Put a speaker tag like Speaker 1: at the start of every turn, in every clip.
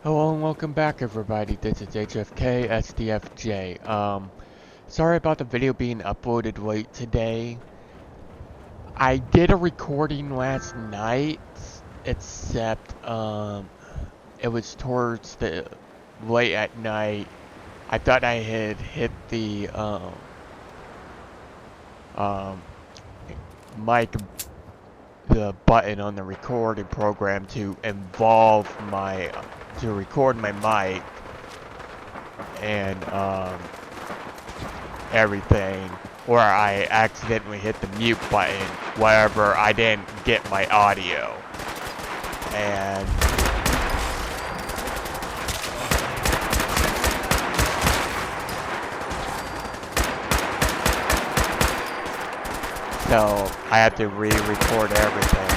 Speaker 1: Hello and welcome back everybody, this is HFKSDFJ. Sorry about the video being uploaded late today. I did a recording last night, except, it was towards the late at night. I thought I had hit the, mic, the button on the recording program to record my mic and everything, or I accidentally hit the mute button wherever I didn't get my audio. And so I have to re-record everything.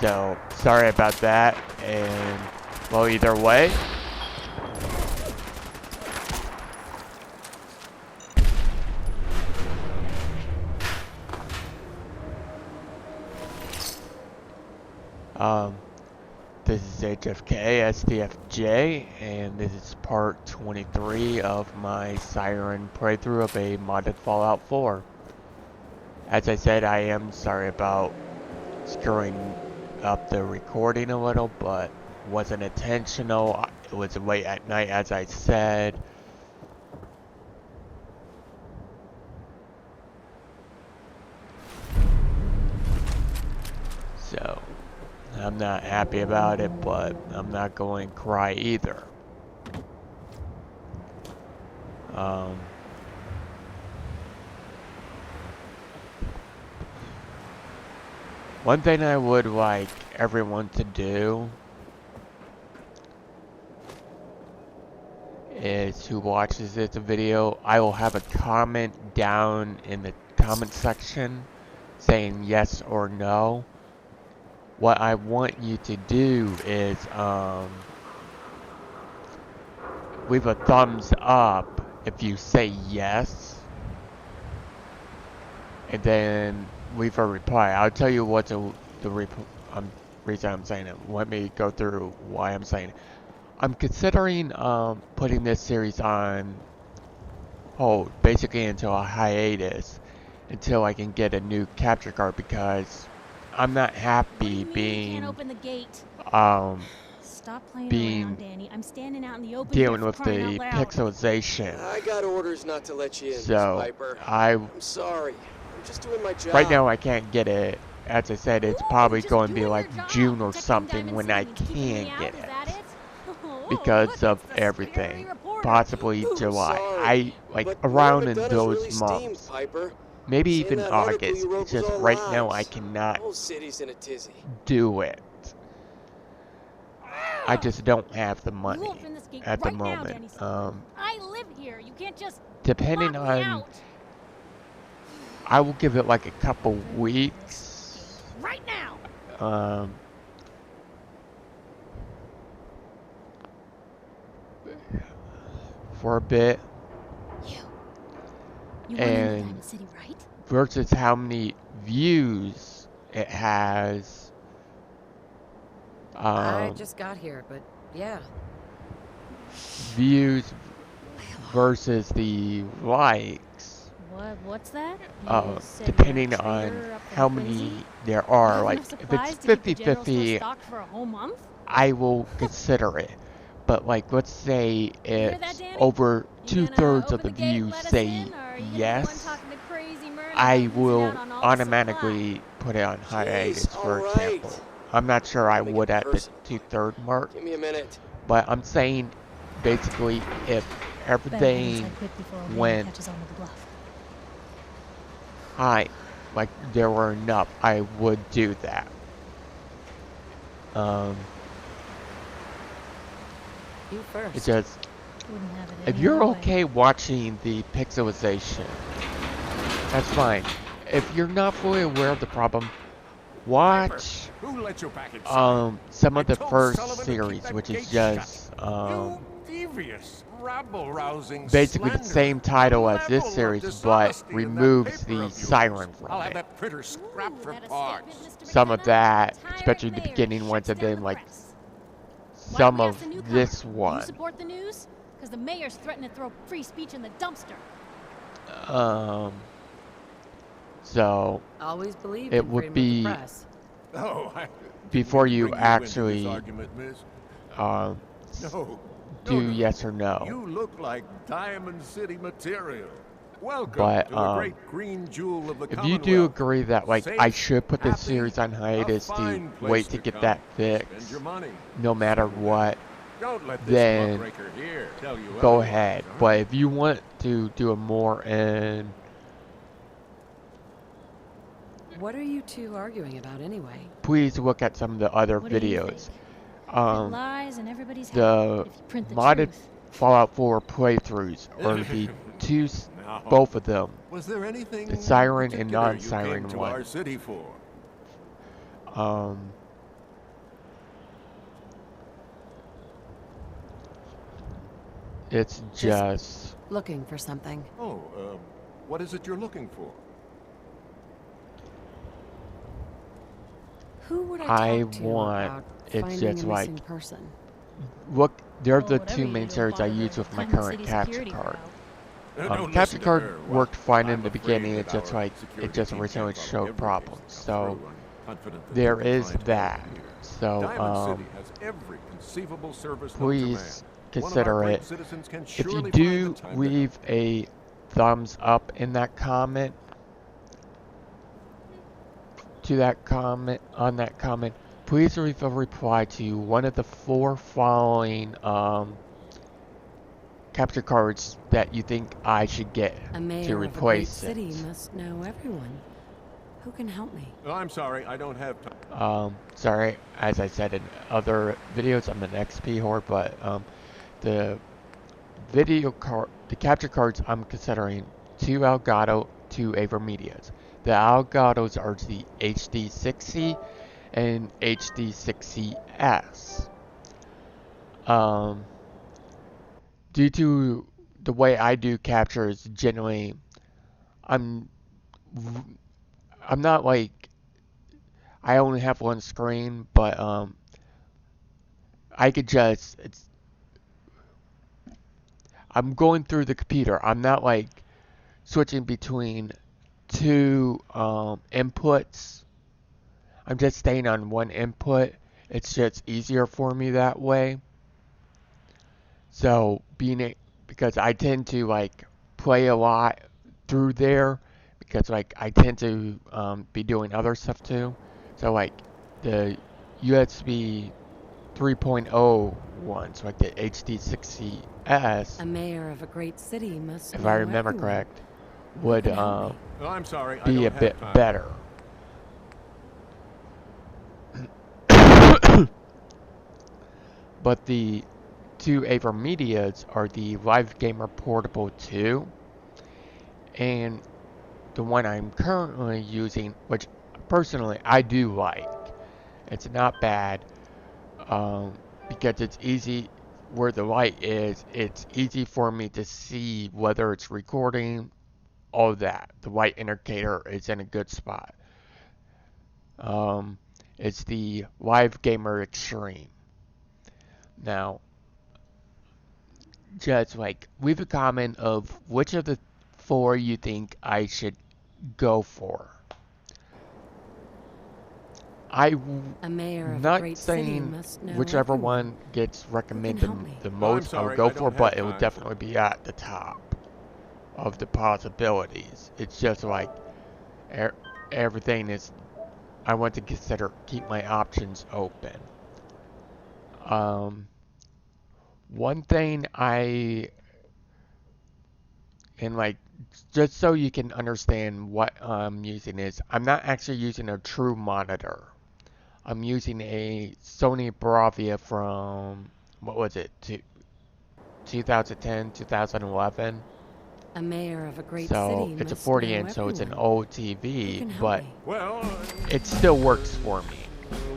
Speaker 1: So, sorry about that, and, well, either way. This is HFKSDFJ, and this is part 23 of my Siren playthrough of a modded Fallout 4. As I said, I am sorry about screwing up the recording a little, but wasn't intentional. It was late at night, as I said. So I'm not happy about it, but I'm not going to cry either. One thing I would like everyone to do is, who watches this video, I will have a comment down in the comment section saying yes or no. What I want you to do is leave a thumbs up if you say yes, and then leave a reply. I'll tell you what the reason I'm saying it. Let me go through why I'm saying it. I'm considering putting this series on hold, basically until a hiatus, until I can get a new capture card, because I'm not happy being
Speaker 2: Stop playing around, Danny. I'm standing out in the open
Speaker 1: dealing with the pixelization.
Speaker 3: I got orders not to let you in,
Speaker 1: So
Speaker 3: Piper.
Speaker 1: I'm
Speaker 3: sorry. I'm just doing my job.
Speaker 1: right now I can't get it. As I said, it's probably going to be like June or something when I can get it, because of everything. Possibly July. Around in those months.
Speaker 3: Piper.
Speaker 1: Maybe even August. It's just right now I cannot do it. I just don't have the money at the moment.
Speaker 2: I live here. You can't just
Speaker 1: depending on, I will give it like a couple weeks.
Speaker 2: Right now.
Speaker 1: For a bit.
Speaker 2: You
Speaker 1: and
Speaker 2: City, right?
Speaker 1: versus how many views it has.
Speaker 4: I just got here, but yeah.
Speaker 1: Views versus the likes.
Speaker 2: What's that?
Speaker 1: Depending on how many there are. Like, if it's 50-50, I will consider it. But like, let's say it's over 2/3 of the views say yes, I will automatically put it on hiatus, for example. I'm not sure I would at the 2/3 mark.
Speaker 3: Give me a minute.
Speaker 1: But I'm saying, basically, if everything went high, like there were enough, I would do that.
Speaker 4: You first.
Speaker 1: It's just, if you're okay watching the pixelization, that's fine. If you're not fully aware of the problem, watch some of the first series, which is just
Speaker 5: devious, rabble-rousing,
Speaker 1: basically the same title as this series, but removes the siren
Speaker 5: I'll
Speaker 1: from
Speaker 5: have
Speaker 1: it.
Speaker 5: that printer scrapped for
Speaker 2: That a
Speaker 5: parts.
Speaker 2: statement, Mr.
Speaker 1: Some of
Speaker 2: McKenna?
Speaker 1: that,
Speaker 2: Tired
Speaker 1: especially the
Speaker 2: mayor
Speaker 1: beginning ones,
Speaker 2: shuts
Speaker 1: and then
Speaker 2: down
Speaker 1: like
Speaker 2: the press. Why
Speaker 1: some
Speaker 2: don't we
Speaker 1: of
Speaker 2: ask the newcomer?
Speaker 1: this
Speaker 2: You
Speaker 1: one.
Speaker 2: support the news? Because the mayor's threatening to throw free speech in the dumpster.
Speaker 1: So
Speaker 4: Always believed
Speaker 1: it
Speaker 4: in
Speaker 1: would
Speaker 4: freedom of
Speaker 1: be
Speaker 4: the press.
Speaker 5: Oh, I
Speaker 1: before
Speaker 5: didn't mean to
Speaker 1: you
Speaker 5: bring into
Speaker 1: actually
Speaker 5: this argument, miss. No.
Speaker 1: do
Speaker 5: No.
Speaker 1: yes or no.
Speaker 5: You look like Diamond City material. Welcome
Speaker 1: But
Speaker 5: to the great green jewel of the
Speaker 1: if you do
Speaker 5: Commonwealth.
Speaker 1: agree that like I
Speaker 5: Safe,
Speaker 1: should put this
Speaker 5: happy,
Speaker 1: series on hiatus
Speaker 5: a
Speaker 1: to
Speaker 5: fine place
Speaker 1: wait to get
Speaker 5: come
Speaker 1: that
Speaker 5: Spend
Speaker 1: fixed,
Speaker 5: your money.
Speaker 1: no matter what,
Speaker 5: Don't let this
Speaker 1: then
Speaker 5: muckraker here tell you
Speaker 1: go
Speaker 5: otherwise,
Speaker 1: ahead.
Speaker 5: huh?
Speaker 1: But if you want to do a more and
Speaker 4: What are you two arguing about anyway?
Speaker 1: please look at some of the other
Speaker 2: What do you
Speaker 1: videos.
Speaker 2: think? Print lies and everybody's happy.
Speaker 1: The
Speaker 2: But if you print the
Speaker 1: modded
Speaker 2: truth,
Speaker 1: Fallout 4 playthroughs are the two,
Speaker 5: Now,
Speaker 1: both of them.
Speaker 5: was there anything
Speaker 1: The Siren and
Speaker 5: particular you
Speaker 1: non-Siren
Speaker 5: came to
Speaker 1: one.
Speaker 5: our city for?
Speaker 1: It's just
Speaker 4: Looking for something.
Speaker 5: Oh, what is it you're looking for?
Speaker 4: Who would I
Speaker 1: I
Speaker 4: talk to
Speaker 1: want-
Speaker 4: about
Speaker 1: it's
Speaker 4: finding
Speaker 1: just
Speaker 4: a
Speaker 1: like-
Speaker 4: missing person?
Speaker 1: look. They're
Speaker 2: well,
Speaker 1: the
Speaker 2: whatever
Speaker 1: two
Speaker 2: you
Speaker 1: main
Speaker 2: do,
Speaker 1: series I
Speaker 2: bother
Speaker 1: use
Speaker 2: the
Speaker 1: with my
Speaker 2: Diamond
Speaker 1: current
Speaker 2: City
Speaker 1: capture
Speaker 2: security
Speaker 1: card.
Speaker 2: crowd.
Speaker 5: Don't
Speaker 1: Capture
Speaker 5: listen to
Speaker 1: card
Speaker 5: her.
Speaker 1: worked fine in
Speaker 5: I'm
Speaker 1: the
Speaker 5: afraid
Speaker 1: beginning.
Speaker 5: that
Speaker 1: It's just
Speaker 5: our
Speaker 1: like
Speaker 5: security
Speaker 1: it just
Speaker 5: team
Speaker 1: originally
Speaker 5: can't follow
Speaker 1: showed
Speaker 5: every case
Speaker 1: problems.
Speaker 5: that
Speaker 1: So
Speaker 5: comes through. I'm confident that
Speaker 1: there
Speaker 5: they'll
Speaker 1: is
Speaker 5: find help
Speaker 1: that.
Speaker 5: here.
Speaker 1: So
Speaker 5: Diamond City has every conceivable service known to
Speaker 1: please
Speaker 5: man. One of our
Speaker 1: consider
Speaker 5: great
Speaker 1: it.
Speaker 5: citizens can
Speaker 1: If you
Speaker 5: surely
Speaker 1: do
Speaker 5: find the time to
Speaker 1: leave a thumbs up in that comment to that comment on that comment, please leave a reply to one of the 4 following capture cards that you think I should get
Speaker 4: A mayor
Speaker 1: to
Speaker 4: of a great
Speaker 1: replace
Speaker 4: city
Speaker 1: it.
Speaker 4: must know everyone. Who can help me?
Speaker 5: Oh, I'm sorry, I don't have time.
Speaker 1: Sorry, as I said in other videos, I'm an XP whore, but the capture cards I'm considering 2 Elgato, 2 Avermedias. The Elgatos are the HD6C and HD6CS. Due to the way I do captures, generally, I'm not like I only have one screen, but I could just I'm going through the computer. I'm not like switching between 2 inputs. I'm just staying on one input. It's just easier for me that way. So because I tend to like play a lot through there, because like I tend to be doing other stuff too. So like the USB 3.0 ones, like the HD60S,
Speaker 4: A mayor of a great city must
Speaker 1: if
Speaker 4: know
Speaker 1: I remember
Speaker 4: everyone.
Speaker 1: correct,
Speaker 4: Who
Speaker 1: would
Speaker 4: can help me?
Speaker 5: Oh, I'm sorry, I
Speaker 1: be
Speaker 5: don't
Speaker 1: a
Speaker 5: have
Speaker 1: bit
Speaker 5: time.
Speaker 1: better. But the 2 Avermedias are the Live Gamer Portable 2, and the one I'm currently using, which personally I do like. It's not bad, because it's easy. Where the light is, it's easy for me to see whether it's recording, all that. The light indicator is in a good spot. It's the Live Gamer Extreme. Now, just like leave a comment of which of the 4 you think I should go for.
Speaker 4: A mayor of a
Speaker 1: Not
Speaker 4: great city
Speaker 1: saying
Speaker 4: must know
Speaker 1: whichever
Speaker 4: everyone.
Speaker 1: one gets recommended
Speaker 4: help me?
Speaker 1: the
Speaker 5: Oh, I'm
Speaker 1: most I'll
Speaker 5: sorry,
Speaker 1: go
Speaker 5: I
Speaker 1: for,
Speaker 5: don't
Speaker 1: but
Speaker 5: have
Speaker 1: it will
Speaker 5: time.
Speaker 1: definitely be at the top of the possibilities. It's just like everything is, I want to keep my options open. One thing and like, just so you can understand what I'm using is, I'm not actually using a true monitor. I'm using a Sony Bravia from, what was it, 2010, 2011.
Speaker 4: A mayor of a great
Speaker 1: So
Speaker 4: city
Speaker 1: it's a
Speaker 4: must
Speaker 1: 40
Speaker 4: know
Speaker 1: inch, so it's an
Speaker 4: everyone.
Speaker 1: old
Speaker 4: Who
Speaker 1: TV,
Speaker 4: can help
Speaker 1: but
Speaker 4: me?
Speaker 5: Well,
Speaker 1: it still works for me.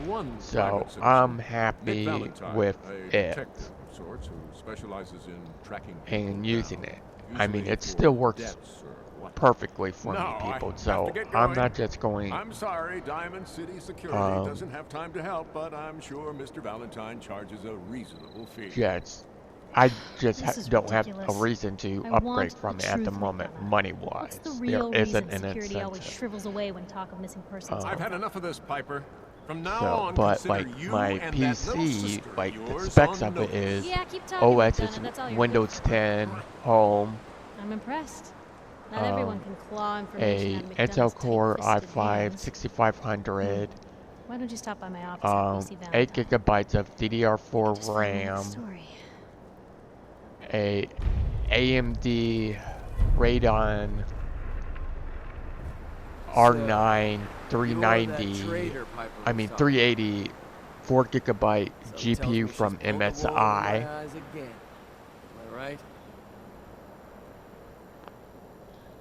Speaker 5: one
Speaker 1: So
Speaker 5: private citizen,
Speaker 1: I'm
Speaker 5: Nick
Speaker 1: happy
Speaker 5: Valentine,
Speaker 1: with
Speaker 5: a
Speaker 1: it.
Speaker 5: detective, of sorts who specializes in tracking
Speaker 1: and using it. I mean,
Speaker 5: usually
Speaker 1: it
Speaker 5: for
Speaker 1: still works
Speaker 5: deaths or what.
Speaker 1: perfectly for
Speaker 5: No,
Speaker 1: me,
Speaker 5: I
Speaker 1: people.
Speaker 5: have
Speaker 1: So
Speaker 5: to get
Speaker 1: I'm
Speaker 5: going.
Speaker 1: not just going.
Speaker 5: I'm sorry, Diamond City Security doesn't have time to help, but I'm sure Mr. Valentine charges a reasonable fee.
Speaker 1: Yes, I just
Speaker 2: This is
Speaker 1: don't have a
Speaker 2: ridiculous.
Speaker 1: reason to
Speaker 2: I
Speaker 1: upgrade
Speaker 2: want
Speaker 1: from
Speaker 2: the
Speaker 1: it at the
Speaker 2: truth,
Speaker 1: moment,
Speaker 2: McKenna.
Speaker 1: money-wise.
Speaker 2: What's the
Speaker 1: There
Speaker 2: real
Speaker 1: isn't
Speaker 2: reason
Speaker 1: an
Speaker 2: security always
Speaker 1: incentive.
Speaker 2: shrivels away when talk of missing persons
Speaker 5: I've
Speaker 2: comes
Speaker 5: had
Speaker 2: up?
Speaker 5: enough of this, Piper. From now
Speaker 1: So,
Speaker 5: on,
Speaker 1: but
Speaker 5: consider
Speaker 1: like
Speaker 5: you
Speaker 1: my
Speaker 5: and that little
Speaker 1: PC,
Speaker 5: sister of
Speaker 1: like the
Speaker 5: yours
Speaker 1: specs
Speaker 5: on
Speaker 1: of it
Speaker 5: notice.
Speaker 1: is
Speaker 2: Yeah, keep talking,
Speaker 1: OS is
Speaker 2: McDonough. That's all you're
Speaker 1: Windows
Speaker 2: good for.
Speaker 1: 10 Home,
Speaker 2: I'm impressed. Not everyone can claw
Speaker 1: a
Speaker 2: information out of
Speaker 1: Intel
Speaker 2: McDonough's
Speaker 1: Core
Speaker 2: tight-fisted
Speaker 1: i5
Speaker 2: hands.
Speaker 1: 6500,
Speaker 2: Why don't you stop by my office after you see
Speaker 1: 8
Speaker 2: Valentine?
Speaker 1: gigabytes of DDR4
Speaker 2: Just find another
Speaker 1: RAM,
Speaker 2: story.
Speaker 1: a AMD Radeon R9 390, I mean 380, 4 gigabyte GPU from MSI.
Speaker 3: Right?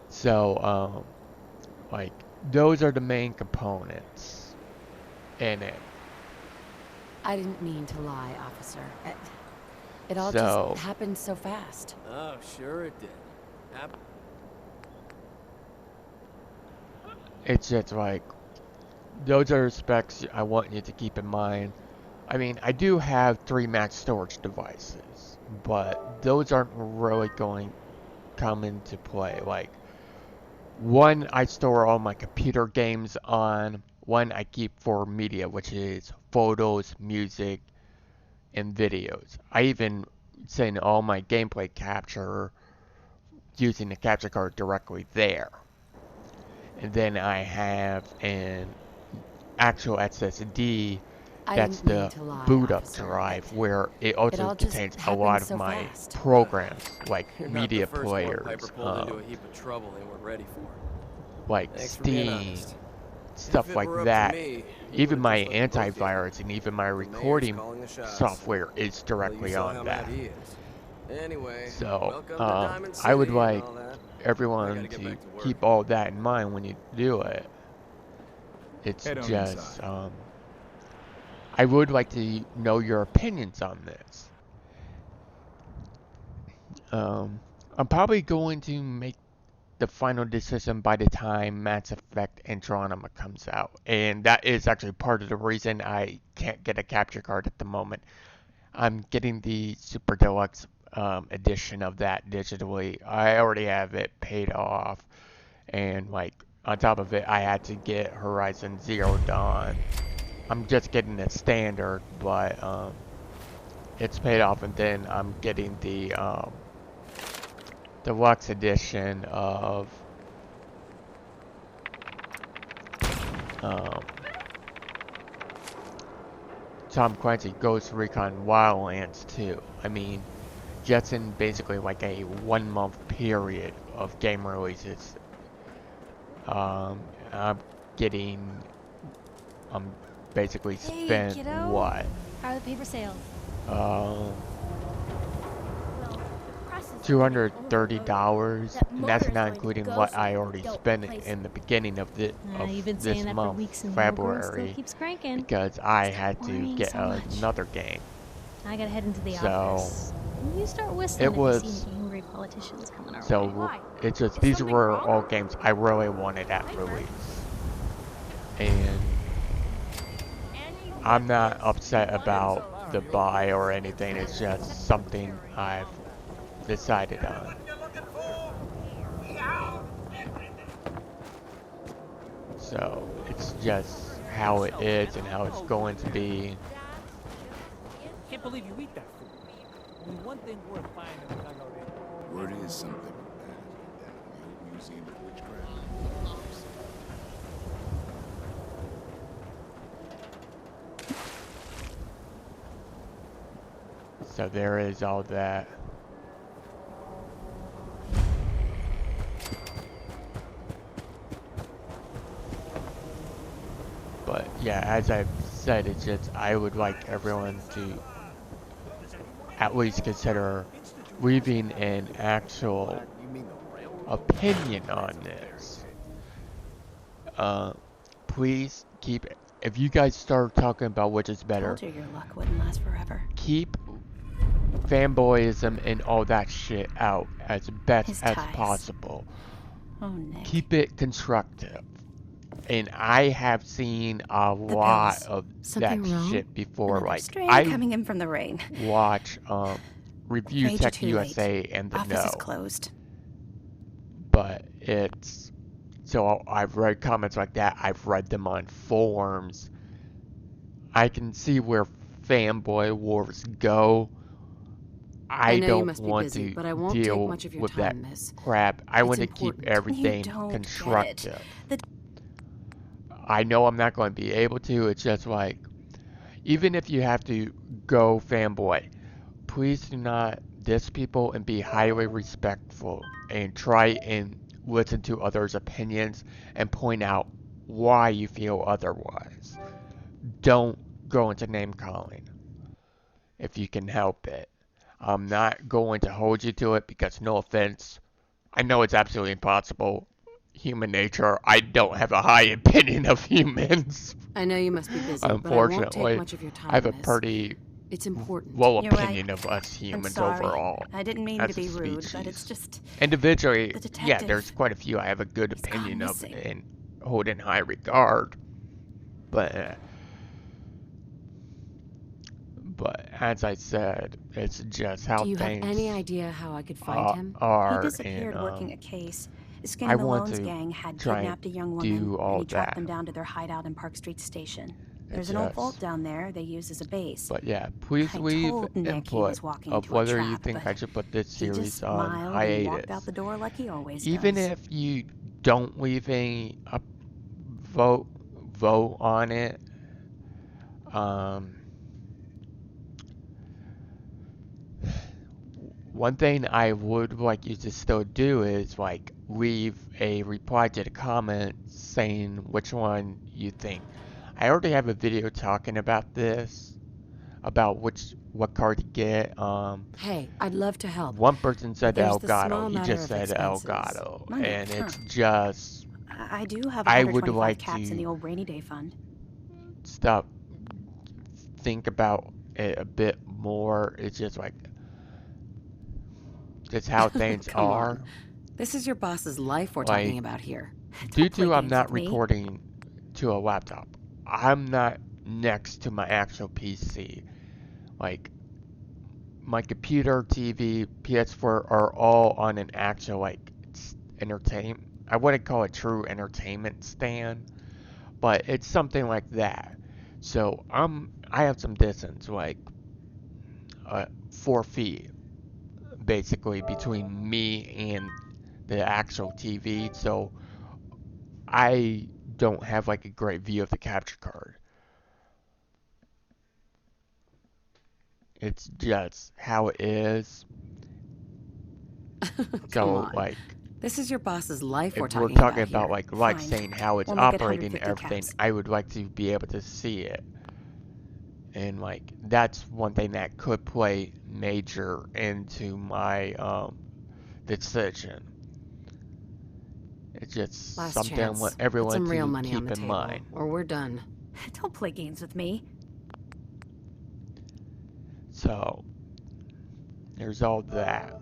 Speaker 1: So, like, those are the main components in it.
Speaker 4: I didn't mean to lie, officer. It all
Speaker 1: So-
Speaker 4: just happened so fast.
Speaker 3: Oh, sure it did.
Speaker 1: It's just like, those are specs I want you to keep in mind. I mean, I do have 3 max storage devices, but those aren't really going to come into play. Like, one I store all my computer games on, one I keep for media, which is photos, music, and videos. I even send all my gameplay capture using the capture card directly there. And then I have an actual SSD that's
Speaker 4: didn't mean
Speaker 1: the
Speaker 4: to lie,
Speaker 1: boot up
Speaker 4: officer.
Speaker 1: drive, where it also
Speaker 4: all just
Speaker 1: contains a
Speaker 4: happened
Speaker 1: lot of
Speaker 4: so
Speaker 1: my
Speaker 4: fast.
Speaker 1: programs, like
Speaker 3: You're not
Speaker 1: media
Speaker 3: the first one Piper
Speaker 1: players,
Speaker 3: pulled into a heap of trouble they weren't ready for.
Speaker 1: like
Speaker 3: Thanks for being
Speaker 1: Steam,
Speaker 3: honest.
Speaker 1: stuff
Speaker 3: If it
Speaker 1: like
Speaker 3: were up to
Speaker 1: that.
Speaker 3: me,
Speaker 1: Even
Speaker 3: would've
Speaker 1: my
Speaker 3: just let the both of you.
Speaker 1: antivirus and even my
Speaker 3: The mayor's
Speaker 1: recording
Speaker 3: calling the shots.
Speaker 1: software is
Speaker 3: Well,
Speaker 1: directly
Speaker 3: you saw
Speaker 1: on
Speaker 3: how
Speaker 1: that.
Speaker 3: mad he is. Anyway,
Speaker 1: So,
Speaker 3: welcome to Diamond City
Speaker 1: I would
Speaker 3: and
Speaker 1: like
Speaker 3: all that. I
Speaker 1: everyone
Speaker 3: gotta get
Speaker 1: to
Speaker 3: back to work.
Speaker 1: keep all that in mind when you do it. It's
Speaker 6: Head on
Speaker 1: just,
Speaker 6: inside.
Speaker 1: I would like to know your opinions on this. I'm probably going to make the final decision by the time Mass Effect Andromeda comes out, and that is actually part of the reason I can't get a capture card at the moment. I'm getting the Super Deluxe edition of that digitally. I already have it paid off, and like on top of it, I had to get Horizon Zero Dawn. I'm just getting the standard, but it's paid off, and then I'm getting the deluxe edition of Tom Clancy Ghost Recon Wildlands 2. I mean, just in basically like a 1 month period of game releases. I'm basically
Speaker 2: Hey,
Speaker 1: spent
Speaker 2: kiddo.
Speaker 1: what?
Speaker 2: How are the paper sales?
Speaker 1: $230, and that's not including what I already spent in the beginning of
Speaker 2: You've been
Speaker 1: this
Speaker 2: saying that for
Speaker 1: month,
Speaker 2: weeks and the old girl still
Speaker 1: February,
Speaker 2: keeps cranking.
Speaker 1: because I
Speaker 2: Stop
Speaker 1: had to
Speaker 2: worrying
Speaker 1: get
Speaker 2: so much.
Speaker 1: another game.
Speaker 2: I gotta head into the
Speaker 1: So,
Speaker 2: office. You start whistling
Speaker 1: it
Speaker 2: if
Speaker 1: was-
Speaker 2: you see any angry politicians coming our way.
Speaker 1: So it's just these were all games I really wanted at release, and I'm not upset about the buy or anything. It's just something I've decided on. So it's just how it is and how it's going to be.
Speaker 6: Can't believe you eat that food. Only one thing worth buying in the dugout is.
Speaker 5: Word is something bad down in the old museum of witchcraft.
Speaker 1: So there is all that. But yeah, as I've said, it's just I would like everyone to at least consider leaving an actual opinion on this. Please keep, if you guys start talking about which is better,
Speaker 4: Told you your luck wouldn't last forever.
Speaker 1: keep fanboyism and all that shit out as best
Speaker 4: His
Speaker 1: as
Speaker 4: ties.
Speaker 1: possible.
Speaker 4: Oh, Nick.
Speaker 1: Keep it constructive. And I have seen a
Speaker 4: The
Speaker 1: lot
Speaker 4: pills.
Speaker 1: of
Speaker 4: Something
Speaker 1: that
Speaker 4: wrong?
Speaker 1: shit before.
Speaker 4: Another
Speaker 1: Like,
Speaker 4: strain
Speaker 1: I
Speaker 4: coming in from the rain.
Speaker 1: watch Review
Speaker 4: Afraid
Speaker 1: Tech
Speaker 4: you're too late.
Speaker 1: USA and The
Speaker 4: Office is
Speaker 1: No.
Speaker 4: closed.
Speaker 1: But it's... So I've read comments like that. I've read them on forums. I can see where fanboy wars go. I
Speaker 4: know you
Speaker 1: don't
Speaker 4: must be
Speaker 1: want
Speaker 4: busy,
Speaker 1: to
Speaker 4: but I won't take
Speaker 1: deal
Speaker 4: much of your
Speaker 1: with
Speaker 4: time,
Speaker 1: that
Speaker 4: miss.
Speaker 1: crap. I
Speaker 4: It's
Speaker 1: want to keep
Speaker 4: important.
Speaker 1: everything
Speaker 4: You don't get it.
Speaker 1: constructive. I know I'm not going to be able to. It's just like, even if you have to go fanboy, please do not diss people and be highly respectful and try and listen to others' opinions and point out why you feel otherwise. Don't go into name calling if you can help it. I'm not going to hold you to it because, no offense, I know it's absolutely impossible. Human nature, I don't have a high opinion of humans.
Speaker 4: I know you must be busy, but I won't
Speaker 1: Unfortunately,
Speaker 4: take much of your time,
Speaker 1: I have a
Speaker 4: miss.
Speaker 1: pretty
Speaker 4: It's important.
Speaker 1: low
Speaker 4: You're
Speaker 1: opinion
Speaker 4: right.
Speaker 1: of us
Speaker 4: I'm
Speaker 1: humans
Speaker 4: sorry.
Speaker 1: overall.
Speaker 4: I didn't mean
Speaker 1: as
Speaker 4: to be
Speaker 1: a
Speaker 4: rude,
Speaker 1: species.
Speaker 4: but it's just...
Speaker 1: Individually,
Speaker 4: The
Speaker 1: yeah,
Speaker 4: detective.
Speaker 1: there's quite a few I have a good
Speaker 4: He's gone
Speaker 1: opinion of
Speaker 4: missing.
Speaker 1: and hold in high regard. But as I said, it's just how
Speaker 4: Do you have
Speaker 1: things
Speaker 4: any idea how I could find him?
Speaker 1: are,
Speaker 7: He disappeared
Speaker 1: and
Speaker 7: working a case.
Speaker 1: I
Speaker 7: Skinny
Speaker 1: want
Speaker 7: Malone's
Speaker 1: to
Speaker 7: gang had
Speaker 1: try and
Speaker 7: kidnapped a young
Speaker 1: do
Speaker 7: woman,
Speaker 1: all
Speaker 7: and he tracked
Speaker 1: that.
Speaker 7: them down to their hideout in Park Street Station.
Speaker 1: It
Speaker 7: There's an old
Speaker 1: just-
Speaker 7: vault down there they use as a base.
Speaker 1: But yeah, please
Speaker 7: I
Speaker 1: leave
Speaker 7: told Nick he
Speaker 1: input
Speaker 7: was walking
Speaker 1: of
Speaker 7: into a
Speaker 1: whether you
Speaker 7: trap,
Speaker 1: think
Speaker 7: but
Speaker 1: I should put this
Speaker 7: He just
Speaker 1: series on
Speaker 7: smiled and walked out
Speaker 1: hiatus.
Speaker 7: the door like he always
Speaker 1: Even
Speaker 7: does.
Speaker 1: if you don't leave any vote on it, one thing I would like you to still do is like leave a reply to the comments saying which one you think. I already have a video talking about this, about what card to get.
Speaker 4: Hey, I'd love to help.
Speaker 1: One person said
Speaker 4: There's the small
Speaker 1: Elgato. He
Speaker 4: matter
Speaker 1: just
Speaker 4: of
Speaker 1: said
Speaker 4: expenses.
Speaker 1: Elgato,
Speaker 7: Money,
Speaker 1: and it's
Speaker 7: huh.
Speaker 1: just
Speaker 7: I do have
Speaker 1: I would
Speaker 7: 125
Speaker 1: like
Speaker 7: caps in
Speaker 1: to
Speaker 7: the old rainy day fund.
Speaker 1: stop. Think about it a bit more. It's just like just how things
Speaker 4: Come
Speaker 1: are.
Speaker 4: on. This is your boss's life we're
Speaker 1: Like,
Speaker 4: talking about here.
Speaker 1: Due
Speaker 7: play
Speaker 1: to I'm
Speaker 7: games
Speaker 1: not
Speaker 7: with me.
Speaker 1: recording to a laptop, I'm not next to my actual PC. Like, my computer, TV, PS4 are all on an actual, like, I wouldn't call it true entertainment stand, but it's something like that. So, I have some distance, like, 4 feet, basically, between me and the actual TV, so I don't have like a great view of the capture card. It's just how it is.
Speaker 4: Come
Speaker 1: So
Speaker 4: on.
Speaker 1: like,
Speaker 4: This is your boss's life we're
Speaker 1: if we're
Speaker 4: talking
Speaker 1: talking
Speaker 4: about
Speaker 1: about
Speaker 4: here.
Speaker 1: like
Speaker 7: Fine.
Speaker 1: saying how it's
Speaker 7: We'll make it
Speaker 1: operating and
Speaker 7: 150
Speaker 1: everything,
Speaker 7: caps.
Speaker 1: I would like to be able to see it. And like that's one thing that could play major into my decision. It's just
Speaker 4: Last
Speaker 1: something I
Speaker 4: chance.
Speaker 1: want
Speaker 4: Put
Speaker 1: everyone
Speaker 4: some real
Speaker 1: to
Speaker 4: money on
Speaker 1: keep
Speaker 4: the
Speaker 1: in
Speaker 4: table,
Speaker 1: mind.
Speaker 4: or we're done.
Speaker 7: Don't play games with me.
Speaker 1: So there's all that.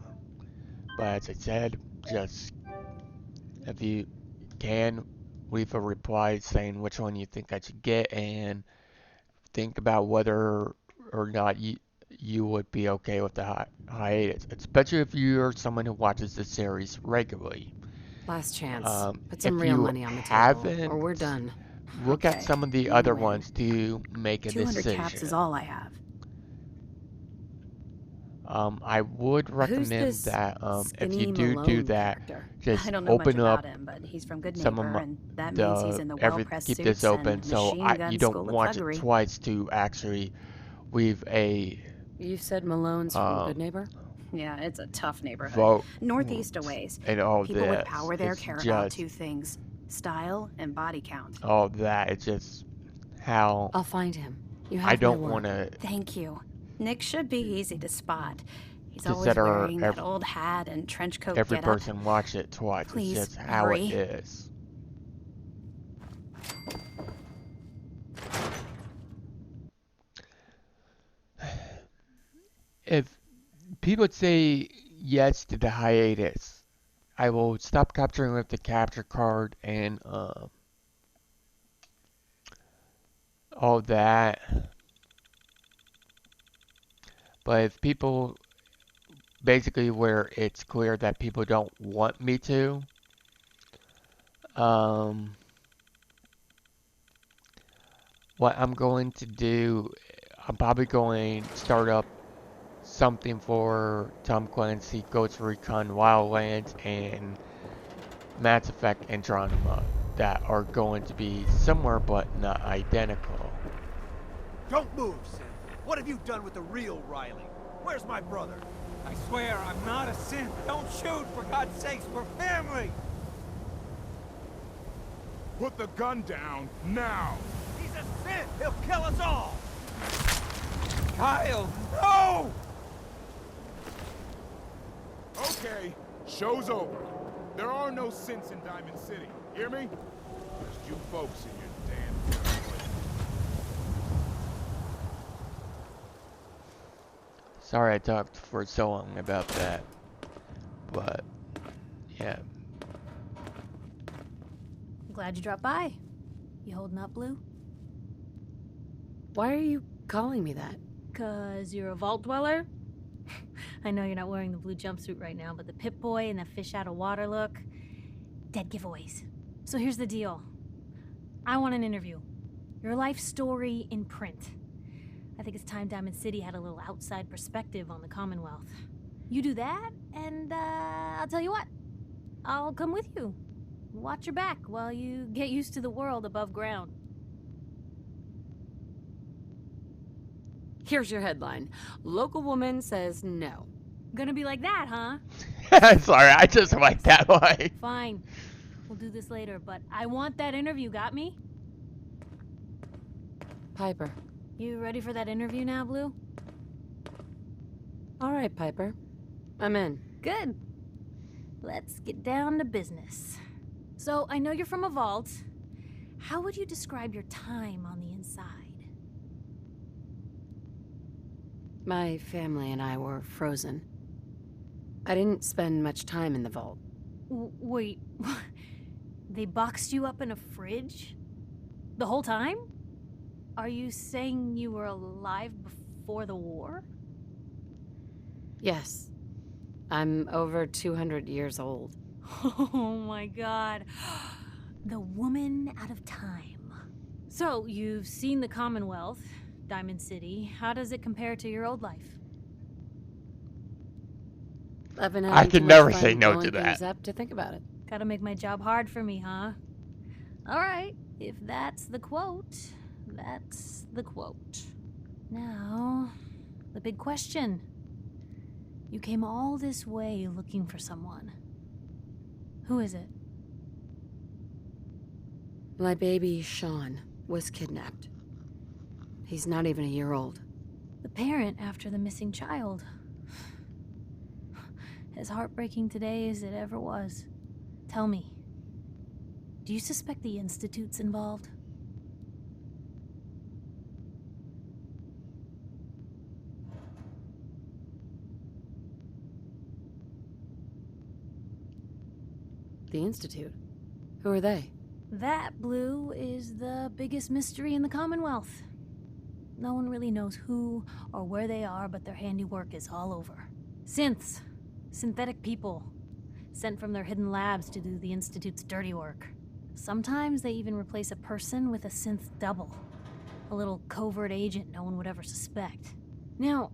Speaker 1: But as I said, just if you can, leave a reply saying which one you think I should get and think about whether or not you would be okay with the hiatus, especially if you're someone who watches the series regularly.
Speaker 4: Last chance. Put
Speaker 1: If
Speaker 4: some real
Speaker 1: you
Speaker 4: money on the table,
Speaker 1: haven't,
Speaker 4: or we're done.
Speaker 1: look at
Speaker 7: Okay,
Speaker 1: some of the
Speaker 7: you
Speaker 1: other
Speaker 7: win.
Speaker 1: ones to make a
Speaker 7: 200
Speaker 1: decision.
Speaker 7: caps is all I have.
Speaker 1: I would recommend
Speaker 4: this
Speaker 1: that if you
Speaker 4: Skinny
Speaker 1: do
Speaker 4: Malone
Speaker 1: that,
Speaker 4: character?
Speaker 1: just
Speaker 7: I don't know much
Speaker 1: open up
Speaker 7: about him, but he's from Good
Speaker 1: some
Speaker 7: Neighbor,
Speaker 1: of
Speaker 7: and that means he's in the well-pressed
Speaker 1: keep
Speaker 7: suits
Speaker 1: this open
Speaker 7: and
Speaker 1: so
Speaker 7: machine gun
Speaker 1: you don't
Speaker 7: school of
Speaker 1: watch it
Speaker 7: thuggery.
Speaker 1: twice to actually leave a
Speaker 4: You said Malone's from Good Neighbor?
Speaker 7: Yeah, it's a tough neighborhood.
Speaker 1: vote
Speaker 7: Northeast a ways.
Speaker 1: and all
Speaker 7: People
Speaker 1: this.
Speaker 7: with power there
Speaker 1: It's
Speaker 7: care about
Speaker 1: just
Speaker 7: two things: style and body count.
Speaker 1: all that. It's just how
Speaker 4: I'll find him. You have
Speaker 1: I don't
Speaker 4: my word.
Speaker 1: want to
Speaker 7: Thank you. Nick should be easy to spot. He's always
Speaker 1: consider
Speaker 7: wearing that old hat and trench coat
Speaker 1: every
Speaker 7: getup.
Speaker 1: person watch it twice.
Speaker 7: Please,
Speaker 1: It's just how
Speaker 7: hurry.
Speaker 1: it is. If people say yes to the hiatus. I will stop capturing with the capture card and all that. But if people, basically where it's clear that people don't want me to, what I'm going to do, I'm probably going to start up something for Tom Clancy, Ghost Recon Wildlands, and Mass Effect Andromeda that are going to be similar but not identical.
Speaker 8: Don't move, Sim. What have you done with the real Riley? Where's my brother?
Speaker 6: I swear, I'm not a synth. Don't shoot, for God's sakes, we're family!
Speaker 9: Put the gun down, now!
Speaker 8: He's a synth! He'll kill us all!
Speaker 6: Kyle, no!
Speaker 9: Okay, show's over. There are no synths in Diamond City. Hear me? Just you folks in your damn place.
Speaker 1: Sorry I talked for so long about that, but yeah.
Speaker 2: I'm glad you dropped by. You holding up, Blue?
Speaker 4: Why are you calling me that?
Speaker 2: 'Cause you're a vault dweller? I know you're not wearing the blue jumpsuit right now, but the Pipboy and the fish out of water look, dead giveaways. So here's the deal. I want an interview. Your life story in print. I think it's time Diamond City had a little outside perspective on the Commonwealth. You do that, and I'll tell you what. I'll come with you. Watch your back while you get used to the world above ground.
Speaker 4: Here's your headline. Local woman says no.
Speaker 2: Gonna be like that, huh?
Speaker 1: Sorry, I just like that line.
Speaker 2: Fine. We'll do this later, but I want that interview, got me?
Speaker 4: Piper.
Speaker 2: You ready for that interview now, Blue?
Speaker 4: All right, Piper. I'm in.
Speaker 2: Good. Let's get down to business. So, I know you're from a vault. How would you describe your time on the inside?
Speaker 4: My family and I were frozen. I didn't spend much time in the vault.
Speaker 2: Wait, they boxed you up in a fridge? The whole time? Are you saying you were alive before the war?
Speaker 4: Yes. I'm over 200 years old.
Speaker 2: Oh my god. The woman out of time. So, you've seen the Commonwealth, Diamond City. How does it compare to your old life?
Speaker 4: I've been
Speaker 1: I
Speaker 4: having
Speaker 1: can
Speaker 4: too
Speaker 1: never
Speaker 4: much
Speaker 1: say
Speaker 4: fun
Speaker 1: no
Speaker 4: blowing
Speaker 1: to that.
Speaker 4: things up to think about it.
Speaker 2: Gotta make my job hard for me, huh? Alright, if that's the quote, that's the quote. Now, the big question. You came all this way looking for someone. Who is it?
Speaker 4: My baby, Sean, was kidnapped. He's not even a year old.
Speaker 2: The parent after the missing child. As heartbreaking today as it ever was. Tell me, do you suspect the Institute's involved?
Speaker 4: The Institute? Who are they?
Speaker 2: That, Blue, is the biggest mystery in the Commonwealth. No one really knows who or where they are, but their handiwork is all over. Synths. Synthetic people. Sent from their hidden labs to do the Institute's dirty work. Sometimes they even replace a person with a synth double. A little covert agent no one would ever suspect. Now,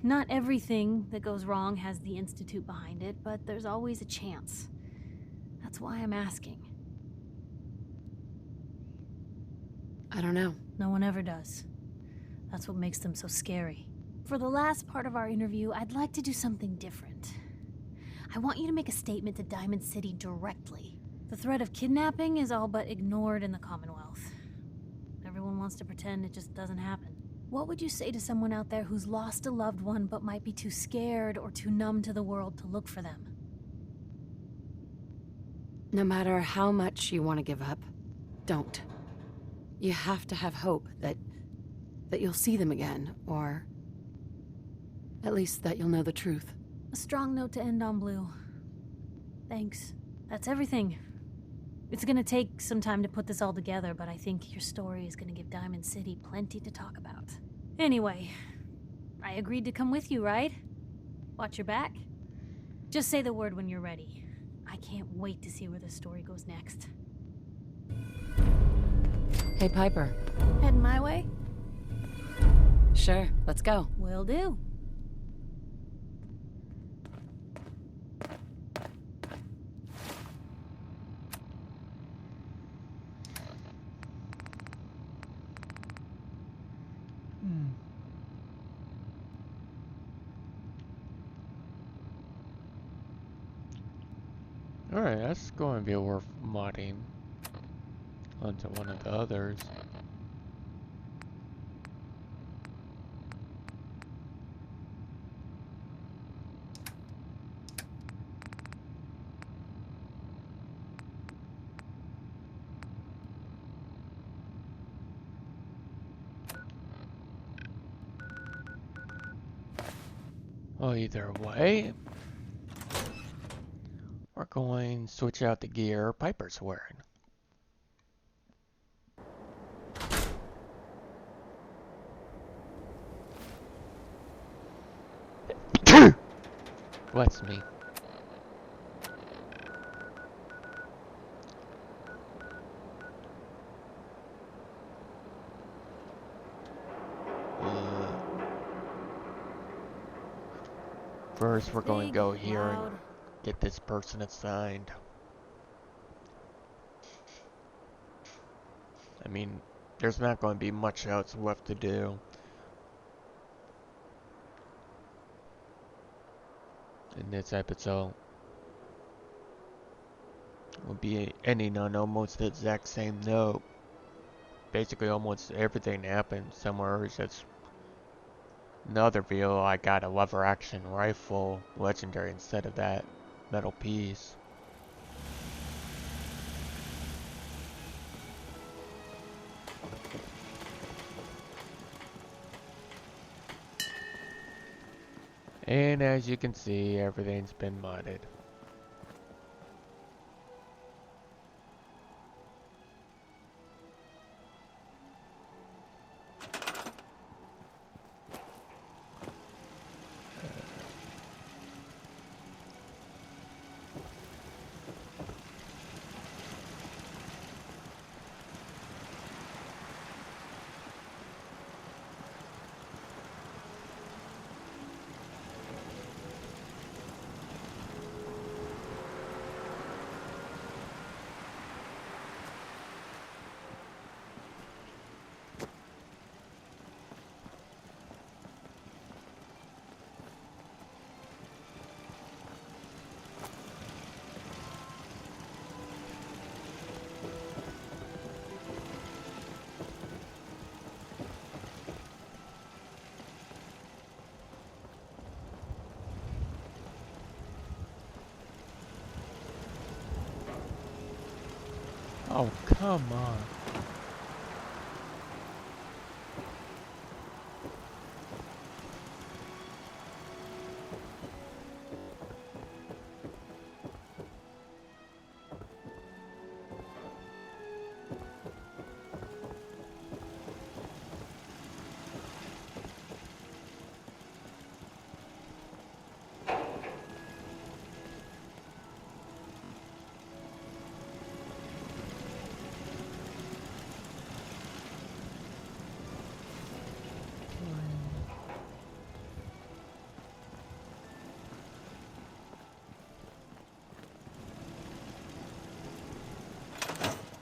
Speaker 2: not everything that goes wrong has the Institute behind it, but there's always a chance. That's why I'm asking.
Speaker 4: I don't know.
Speaker 2: No one ever does. That's what makes them so scary. For the last part of our interview, I'd like to do something different. I want you to make a statement to Diamond City directly. The threat of kidnapping is all but ignored in the Commonwealth. Everyone wants to pretend it just doesn't happen. What would you say to someone out there who's lost a loved one but might be too scared or too numb to the world to look for them?
Speaker 4: No matter how much you want to give up, don't. You have to have hope that you'll see them again, or at least that you'll know the truth.
Speaker 2: A strong note to end on, Blue. Thanks. That's everything. It's gonna take some time to put this all together, but I think your story is gonna give Diamond City plenty to talk about. Anyway, I agreed to come with you, right? Watch your back. Just say the word when you're ready. I can't wait to see where the story goes next.
Speaker 4: Hey, Piper.
Speaker 2: Heading my way?
Speaker 4: Sure, let's go.
Speaker 2: Will do.
Speaker 1: Alright, that's going to be worth modding onto one of the others. Well, either way, we're going to switch out the gear Piper's wearing. Bless me. First, we're going to go here and get this person assigned. I mean, there's not going to be much else left to do. In this episode, will be ending on almost the exact same note. Basically, almost everything happened somewhere. It's just another video. I got a lever action rifle, legendary, instead of that metal piece. And as you can see, everything's been modded. Oh, come on.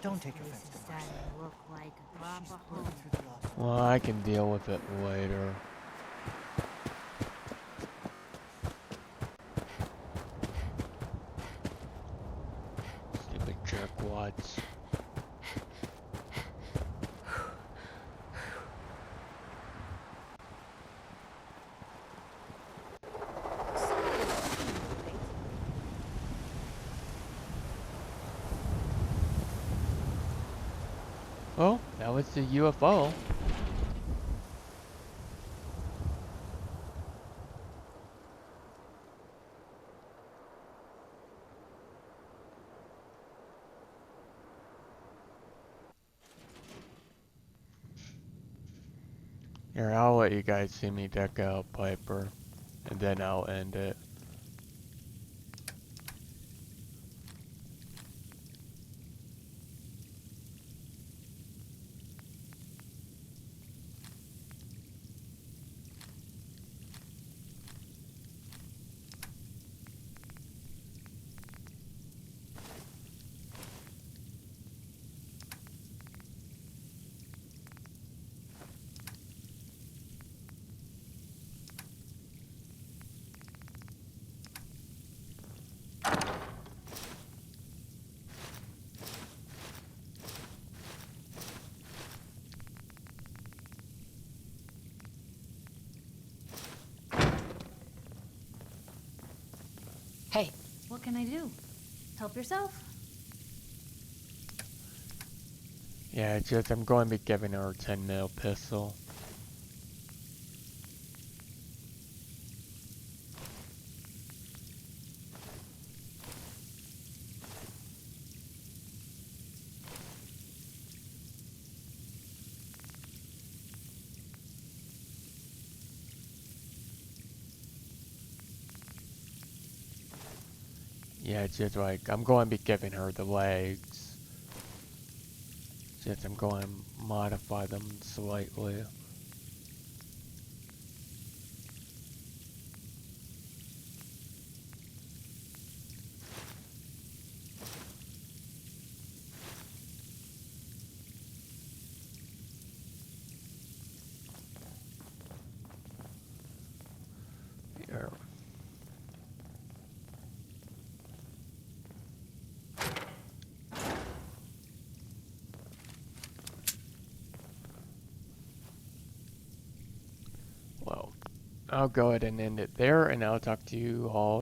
Speaker 6: Don't take offense to Marcy.
Speaker 2: Look like a proper home.
Speaker 1: Well, I can deal with it later. Stupid jerkwads. Oh, that was the UFO. Here, I'll let you guys see me deck out Piper, and then I'll end it.
Speaker 4: Hey.
Speaker 2: What can I do? Help yourself.
Speaker 1: Yeah, it's just I'm going to be giving her a 10mm pistol. Yeah, it's just like, I'm going to be giving her the legs. Just I'm going to modify them slightly. Here. Well, I'll go ahead and end it there, and I'll talk to you all